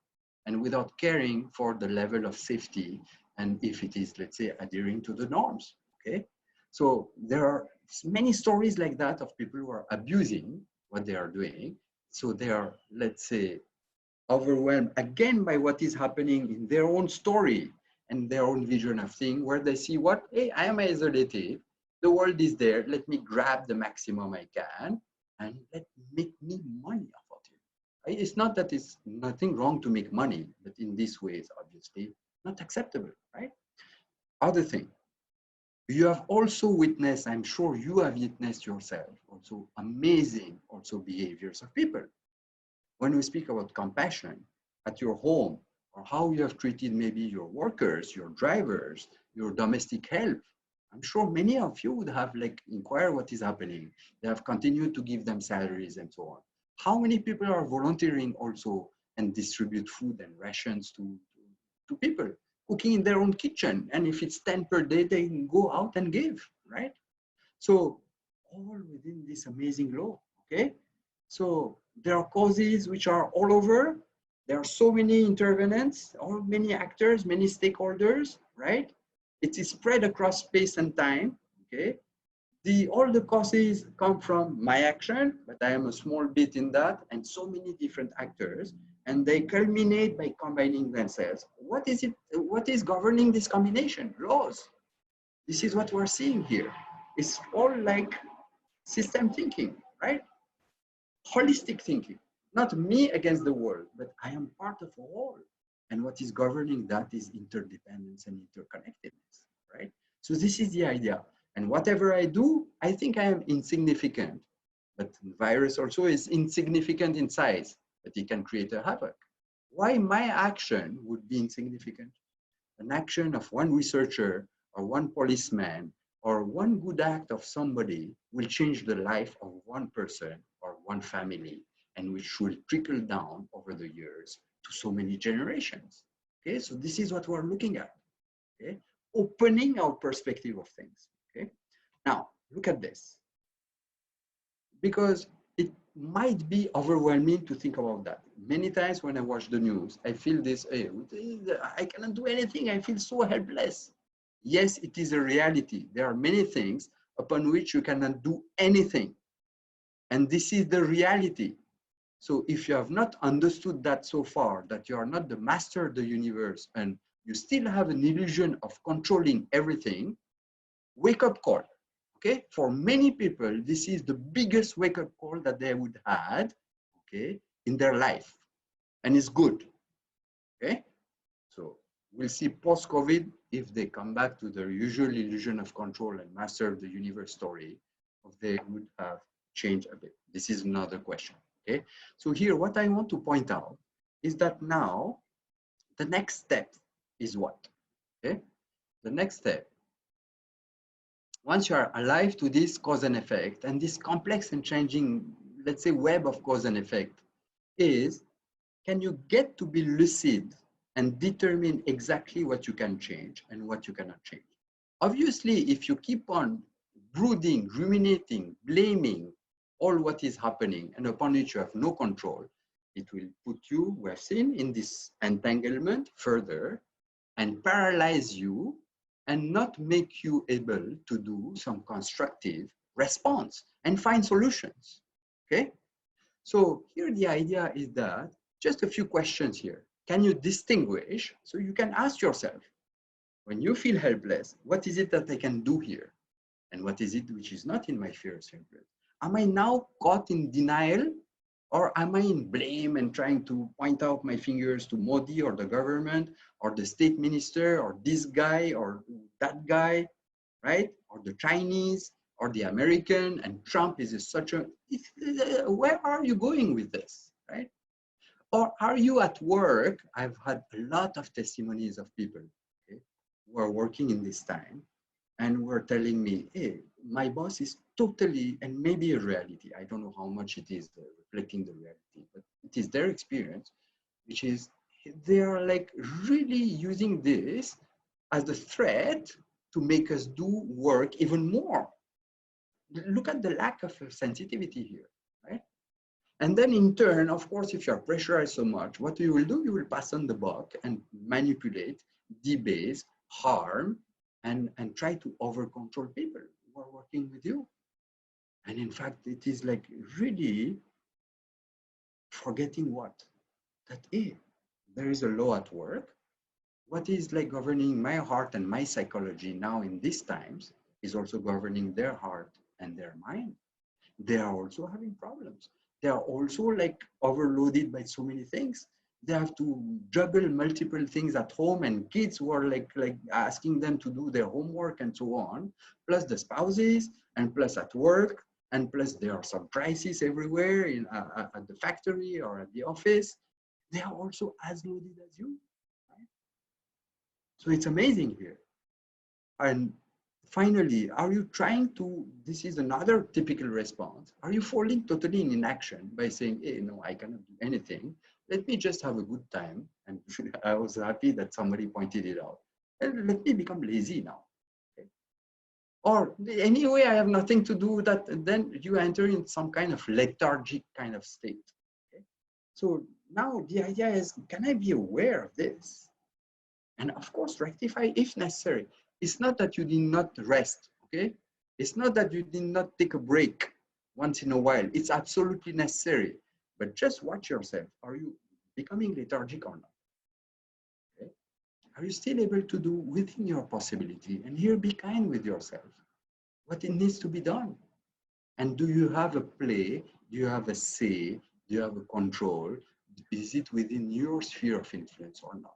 And without caring for the level of safety and if it is, let's say, adhering to the norms, okay? So there are many stories like that of people who are abusing what they are doing. So they are, let's say, overwhelmed again by what is happening in their own story and their own vision of things, where they see what, hey, I am isolated, the world is there, let me grab the maximum I can and let make me money off of it. It's not that it's nothing wrong to make money, but in this way, it's obviously not acceptable, right? Other thing, you have also witnessed, I'm sure you have witnessed yourself, also amazing also behaviors of people. When we speak about compassion at your home, or how you have treated maybe your workers, your drivers, your domestic help, I'm sure many of you would have like inquired what is happening. They have continued to give them salaries and so on. How many people are volunteering also and distribute food and rations to people, cooking in their own kitchen? And if it's 10 per day, they can go out and give, right? So all within this amazing law, okay? So there are causes which are all over. There are so many intervenants, all many actors, many stakeholders, right? It is spread across space and time, okay? All the causes come from my action, but I am a small bit in that, and so many different actors, and they culminate by combining themselves. What is it? What is governing this combination? Laws. This is what we're seeing here. It's all like system thinking, right? Holistic thinking, not me against the world, but I am part of a whole. And what is governing that is interdependence and interconnectedness, right? So this is the idea. And whatever I do, I think I am insignificant, but the virus also is insignificant in size, but it can create a havoc. Why my action would be insignificant? An action of one researcher or one policeman or one good act of somebody will change the life of one person or one family, and which will trickle down over the years to so many generations. Okay, so this is what we're looking at. Okay, opening our perspective of things. Okay, now look at this, because it might be overwhelming to think about that. Many times when I watch the news, I feel this, hey, I cannot do anything. I feel so helpless. Yes, it is a reality. There are many things upon which you cannot do anything. And this is the reality. So if you have not understood that so far, that you are not the master of the universe and you still have an illusion of controlling everything, wake up call. Okay, for many people, this is the biggest wake-up call that they would had, okay, in their life, and it's good. Okay, so we'll see post-COVID if they come back to their usual illusion of control and master of the universe story, if they would have changed a bit. This is another question. Okay, so here what I want to point out is that now the next step is what? Okay, the next step, once you are alive to this cause and effect and this complex and changing, let's say, web of cause and effect, is can you get to be lucid and determine exactly what you can change and what you cannot change? Obviously, if you keep on brooding, ruminating, blaming all what is happening and upon which you have no control, it will put you, we have seen, in this entanglement further and paralyze you and not make you able to do some constructive response and find solutions. Okay, so here the idea is that just a few questions here. Can you distinguish? So you can ask yourself, when you feel helpless, what is it that I can do here? And what is it which is not in my fear of helpless? Am I now caught in denial, or am I in blame and trying to point out my fingers to Modi or the government or the state minister or this guy or that guy, right? Or the Chinese or the American, and Trump is such a, where are you going with this, right? Or are you at work? I've had a lot of testimonies of people, okay, who are working in this time and were telling me, hey, my boss is totally, and maybe a reality, I don't know how much it is reflecting the reality, but it is their experience, which is they are like really using this as a threat to make us do work even more. Look at the lack of sensitivity here, right? And then in turn, of course, if you're pressurized so much, what you will do, you will pass on the buck and manipulate, debase, harm, and try to over control people who are working with you. And in fact, it is like really forgetting what? That, hey, there is a law at work. What is like governing my heart and my psychology now in these times is also governing their heart and their mind. They are also having problems. They are also like overloaded by so many things. They have to juggle multiple things at home, and kids who are like asking them to do their homework and so on, plus the spouses, and plus at work, and plus there are some crises everywhere in at the factory or at the office. They are also as loaded as you. Right? So it's amazing here. And finally, are you trying to, this is another typical response, are you falling totally in inaction by saying, hey, no, I cannot do anything. Let me just have a good time. And I was happy that somebody pointed it out. And let me become lazy now. Okay? Or anyway, I have nothing to do with that. And then you enter in some kind of lethargic kind of state. Okay? So now the idea is, can I be aware of this? And of course, rectify if necessary. It's not that you did not rest, okay? It's not that you did not take a break once in a while. It's absolutely necessary. But just watch yourself. Are you becoming lethargic or not? Okay? Are you still able to do within your possibility? And here, be kind with yourself. What it needs to be done. And do you have a play? Do you have a say? Do you have a control? Is it within your sphere of influence or not?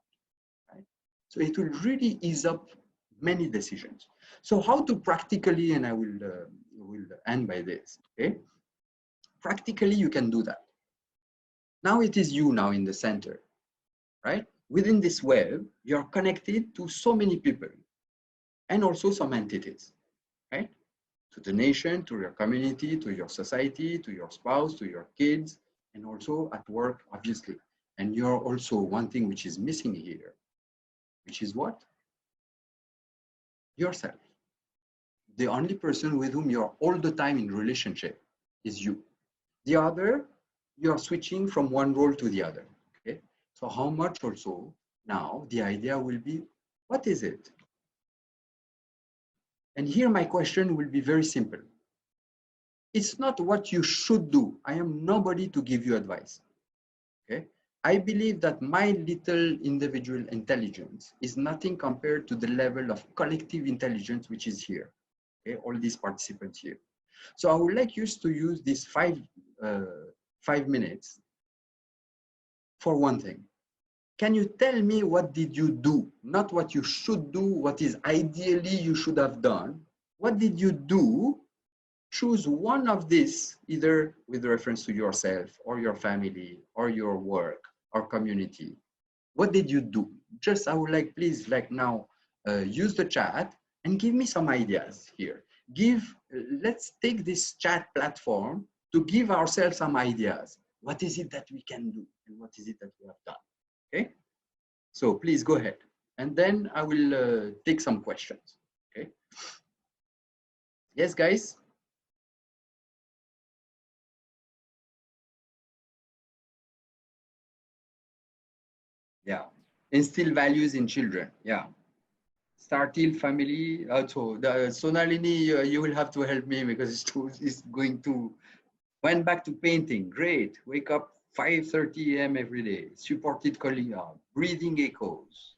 Right? So it will really ease up many decisions. So how to practically, and I will end by this, okay? Practically, you can do that. Now it is you now in the center, right? Within this web, you're connected to so many people and also some entities. right? To the nation, to your community, to your society, to your spouse, to your kids, and also at work, obviously. And you're also one thing which is missing here, which is what? Yourself. The only person with whom you're all the time in relationship is you. The other, you're switching from one role to the other. Okay. So how much also now the idea will be, what is it? And here my question will be very simple. It's not what you should do. I am nobody to give you advice. Okay. I believe that my little individual intelligence is nothing compared to the level of collective intelligence which is here. Okay, all these participants here. So I would like you to use these 5 minutes for one thing. Can you tell me what did you do? Not what you should do, what is ideally you should have done. What did you do? Choose one of these, either with reference to yourself or your family or your work or community. What did you do? Just, I would like, please, like now, use the chat and give me some ideas here. Let's take this chat platform to give ourselves some ideas. What is it that we can do? And what is it that we have done? Okay. So please go ahead. And then I will take some questions. Okay. Yes, guys. Yeah. Instill values in children. Yeah. Startil family. So the Sonalini, you will have to help me because it's going to. Went back to painting. Great. Wake up 5:30 a.m. every day. Supported colleague. Breathing echoes.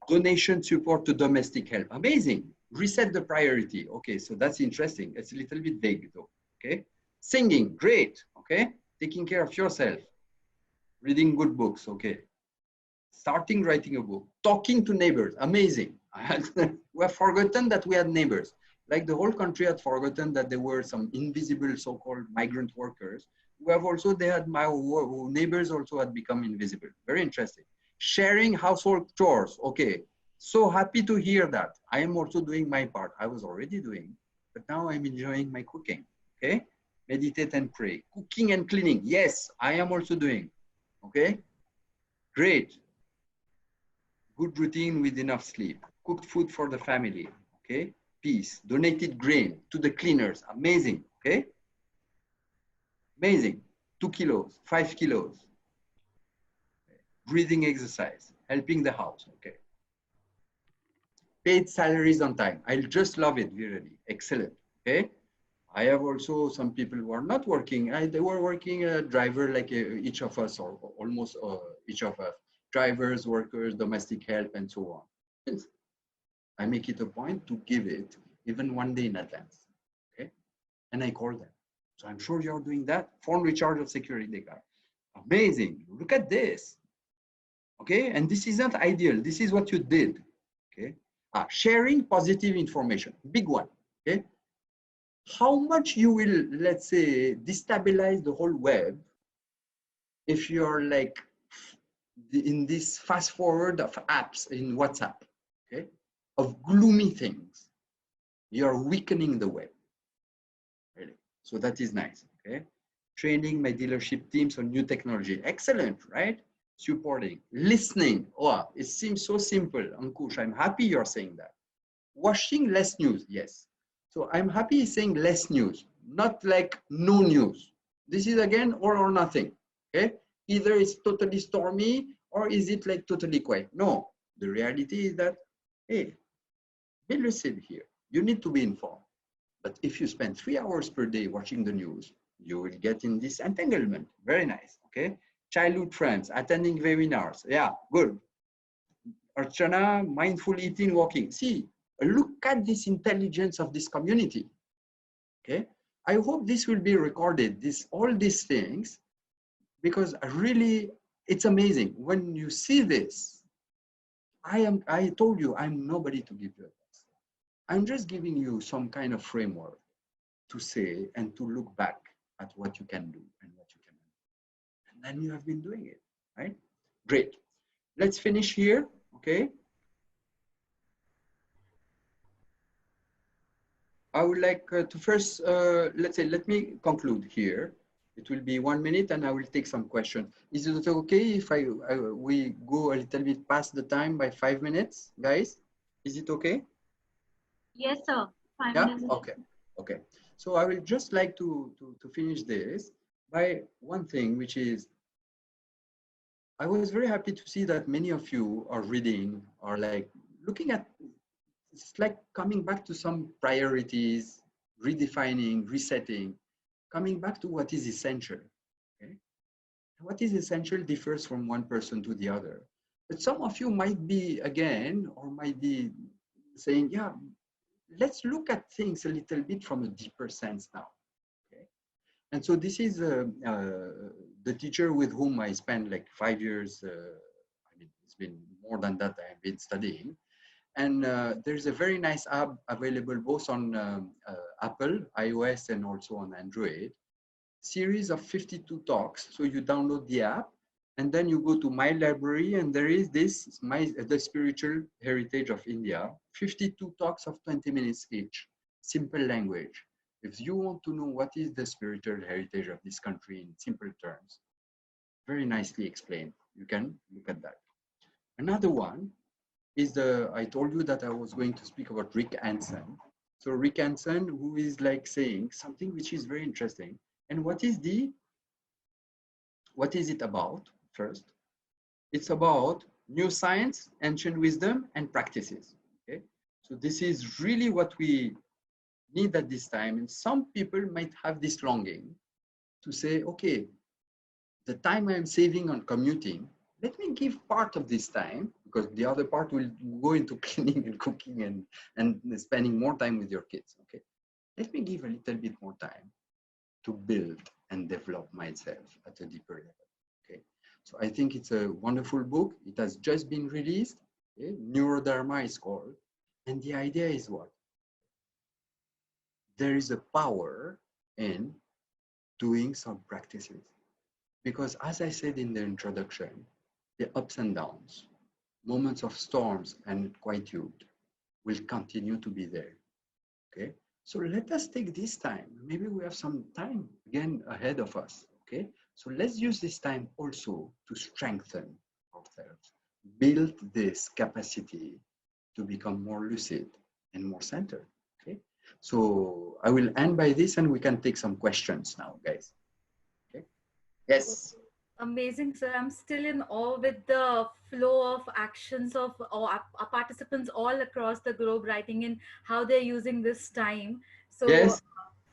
Donation support to domestic help. Amazing. Reset the priority. Okay, so that's interesting. It's a little bit vague though. Okay. Singing. Great. Okay. Taking care of yourself. Reading good books. Okay. Starting writing a book. Talking to neighbors. Amazing. We have forgotten that we had neighbors. Like the whole country had forgotten that there were some invisible so-called migrant workers who have also, they had my neighbors also had become invisible. Very interesting. Sharing household chores. Okay. So happy to hear that. I am also doing my part. I was already doing, but now I'm enjoying my cooking. Okay. Meditate and pray. Cooking and cleaning. Yes, I am also doing. Okay. Great. Good routine with enough sleep. Cooked food for the family. Okay. Peace. Donated grain to the cleaners. Amazing. Okay. Amazing. 2 kilos, 5 kilos. Breathing exercise. Helping the house. Okay. Paid salaries on time. I just love it, really. Excellent. Okay. I have also some people who are not working. They were working a driver like each of us, or almost each of us. Drivers, workers, domestic help, and so on. I make it a point to give it even 1 day in advance. Okay. And I call them. So I'm sure you're doing that. Phone recharge of security card. Amazing. Look at this. Okay. And this isn't ideal. This is what you did. Okay. Sharing positive information. Big one. Okay. How much you will, let's say, destabilize the whole web if you're like in this fast forward of apps in WhatsApp, okay, of gloomy things. You're weakening the web. Really. So that is nice. Okay. Training my dealership teams on new technology. Excellent, right? Supporting. Listening. Oh, it seems so simple. Ankush, I'm happy you're saying that. Watching less news. Yes. So I'm happy saying less news, not like no news. This is again all or nothing. Okay. Either it's totally stormy or is it like totally quiet? No. The reality is that, hey, be lucid here. You need to be informed. But if you spend 3 hours per day watching the news, you will get in this entanglement. Very nice. Okay. Childhood friends, attending webinars. Yeah, good. Archana, mindful eating, walking. See, look at this intelligence of this community. Okay. I hope this will be recorded, all these things, because really it's amazing. When you see this, I told you, I'm nobody to give you advice. I'm just giving you some kind of framework to say and to look back at what you can do and what you cannot do. And then you have been doing it, right? Great. Let's finish here, okay? I would like to first, let me conclude here. It will be 1 minute and I will take some questions. Is it okay if we go a little bit past the time by 5 minutes, guys? Is it okay? Yes, sir. 5 Yeah, minutes. okay, okay. So I will just like to finish this by one thing, which is, I was very happy to see that many of you are reading, or like looking at, it's like coming back to some priorities, redefining, resetting, coming back to what is essential. Okay? What is essential differs from one person to the other. But some of you might be, again, or might be saying, yeah, let's look at things a little bit from a deeper sense now. Okay? And so this is the teacher with whom I spent like 5 years. I mean, it's been more than that I've been studying. And there's a very nice app available both on Apple, iOS, and also on Android. Series of 52 talks. So you download the app, and then you go to My Library, and there is this, the Spiritual Heritage of India, 52 talks of 20 minutes each, simple language. If you want to know what is the spiritual heritage of this country in simple terms, very nicely explained. You can look at that. Another one is I told you that I was going to speak about Rick Anson. So Rick Anson, who is like saying something which is very interesting. And what is it about first? It's about new science, ancient wisdom, and practices. Okay. So this is really what we need at this time. And some people might have this longing to say, okay, the time I'm saving on commuting, let me give part of this time, because the other part will go into cleaning and cooking and spending more time with your kids. Okay. Let me give a little bit more time to build and develop myself at a deeper level. Okay. So I think it's a wonderful book. It has just been released. Okay. Neurodharma is called. And the idea is what? There is a power in doing some practices. Because as I said in the introduction, the ups and downs, moments of storms and quietude will continue to be there. Okay. So let us take this time. Maybe we have some time again ahead of us. Okay. So let's use this time also to strengthen ourselves, build this capacity to become more lucid and more centered. Okay. So I will end by this and we can take some questions now, guys. Okay. Yes. Amazing, sir. I'm still in awe with the flow of actions of our participants all across the globe writing in how they're using this time. So Yes.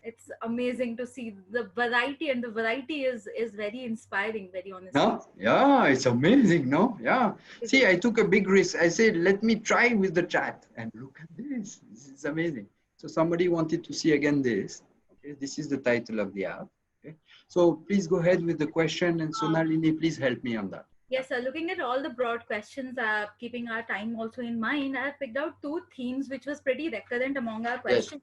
it's amazing to see the variety, and the variety is very inspiring, very honestly. No? Yeah, it's amazing, no? Yeah. See, I took a big risk. I said, let me try with the chat. And look at this. This is amazing. So somebody wanted to see again this. Okay, this is the title of the app. Okay. So please go ahead with the question, and Sonalini, please help me on that. Yes, sir. Looking at all the broad questions, keeping our time also in mind, I picked out two themes which was pretty recurrent among our Yes. questions.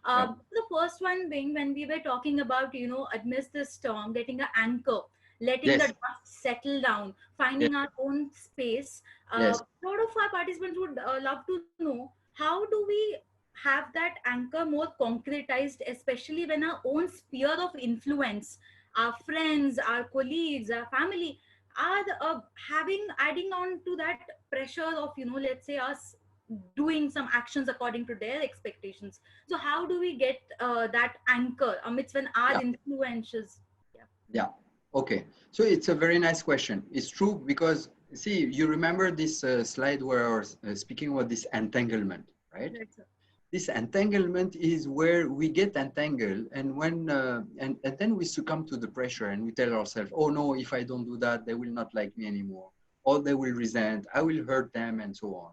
Yeah. The first one being when we were talking about, amidst the storm, getting an anchor, letting the Yes. dust settle down, finding Yes. our own space. Yes. A lot of our participants would love to know, how do we have that anchor more concretized, especially when our own sphere of influence, our friends, our colleagues, our family, are adding on to that pressure of, let's say, us doing some actions according to their expectations. So how do we get that anchor amidst when our influences? Yeah. Okay. So it's a very nice question. It's true because, see, you remember this slide where I was speaking about this entanglement, right? Right, sir. This entanglement is where we get entangled, and when and then we succumb to the pressure, and we tell ourselves, oh no, if I don't do that, they will not like me anymore, or they will resent, I will hurt them, and so on.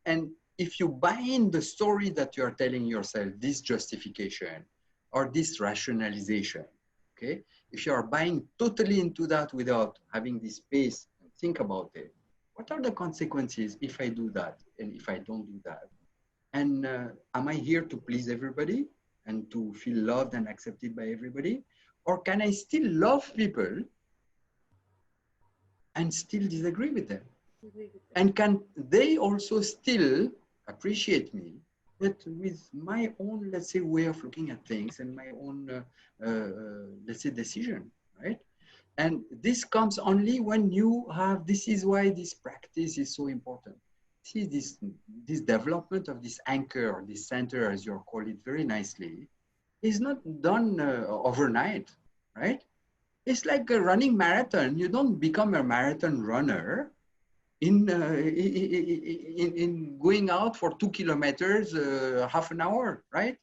And if you buy in the story that you are telling yourself, this justification or this rationalization, okay, if you are buying totally into that without having this space and think about it, what are the consequences if I do that and if I don't do that? And am I here to please everybody and to feel loved and accepted by everybody? Or can I still love people and still disagree with them? And can they also still appreciate me but with my own, let's say, way of looking at things and my own, let's say, decision, right? And this comes only when you have, this is why this practice is so important. See, this development of this anchor, this center, as you call it very nicely, is not done overnight, right? It's like a running marathon. You don't become a marathon runner in going out for 2 kilometers, half an hour, right?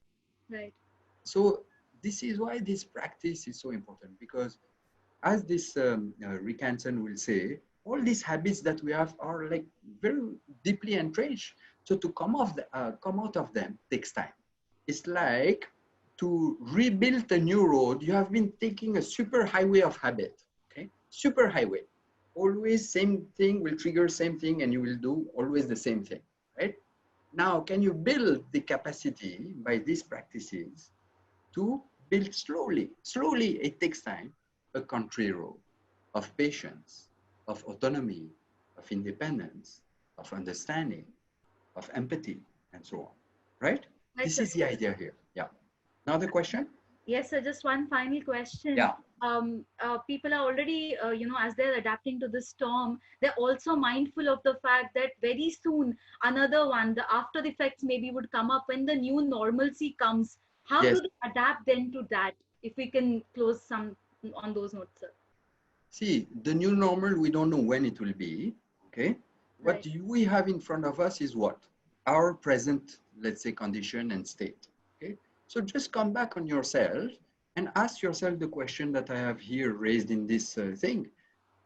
Right. So this is why this practice is so important, because as this Rick Hansen will say, all these habits that we have are like very deeply entrenched. So to come out of them takes time. It's like to rebuild a new road. You have been taking a super highway of habit, okay? Super highway. Always same thing will trigger same thing, and you will do always the same thing, right? Now, can you build the capacity by these practices to build slowly? Slowly, it takes time, a country road of patience, of autonomy, of independence, of understanding, of empathy, and so on, right? Right, This sir. is the idea here. Yeah. Another question? Yes, sir. Just one final question. Yeah. People are already, as they're adapting to this storm, they're also mindful of the fact that very soon another one, the after effects maybe would come up when the new normalcy comes. How Yes. do they adapt then to that? If we can close some on those notes, sir. See, the new normal, we don't know when it will be, okay? What Right. we have in front of us is what? Our present, let's say, condition and state, okay? So just come back on yourself and ask yourself the question that I have here raised in this thing.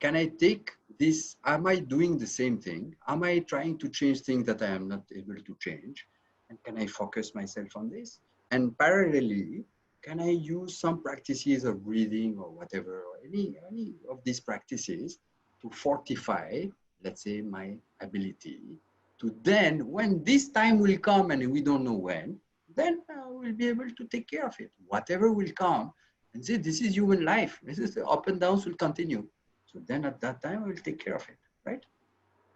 Can I take this? Am I doing the same thing? Am I trying to change things that I am not able to change? And can I focus myself on this? And parallelly, can I use some practices of breathing or whatever, or any of these practices to fortify, let's say, my ability to then, when this time will come and we don't know when, then we'll be able to take care of it. Whatever will come, and say, this is human life. This is the up and downs will continue. So then at that time, we'll take care of it, right?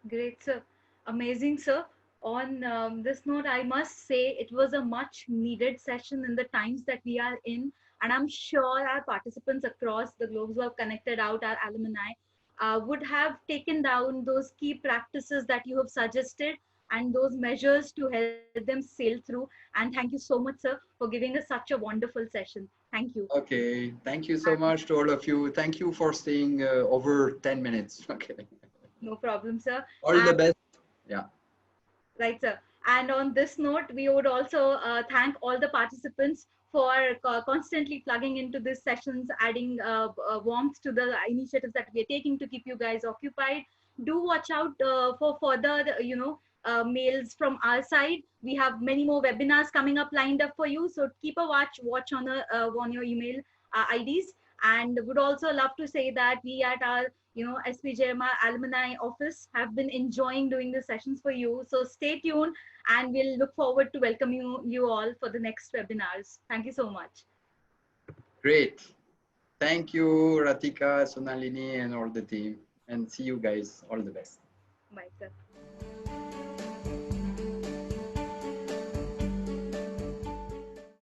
Great, sir. Amazing, sir. On this note, I must say it was a much needed session in the times that we are in. And I'm sure our participants across the globe who have connected out, our alumni, would have taken down those key practices that you have suggested and those measures to help them sail through. And thank you so much, sir, for giving us such a wonderful session. Thank you. Okay. Thank you so much to all of you. Thank you for staying over 10 minutes. Okay. No problem, sir. All the best. Yeah. Right, sir. And on this note, we would also thank all the participants for constantly plugging into these sessions, adding warmth to the initiatives that we are taking to keep you guys occupied. Do watch out for further, mails from our side. We have many more webinars coming up lined up for you. So keep a watch on your email IDs. And would also love to say that we at our SPJIMR Alumni office have been enjoying doing the sessions for you. So stay tuned and we'll look forward to welcoming you all for the next webinars. Thank you so much. Great. Thank you, Ratika, Sonalini, and all the team. And see you guys. All the best. Bye, sir.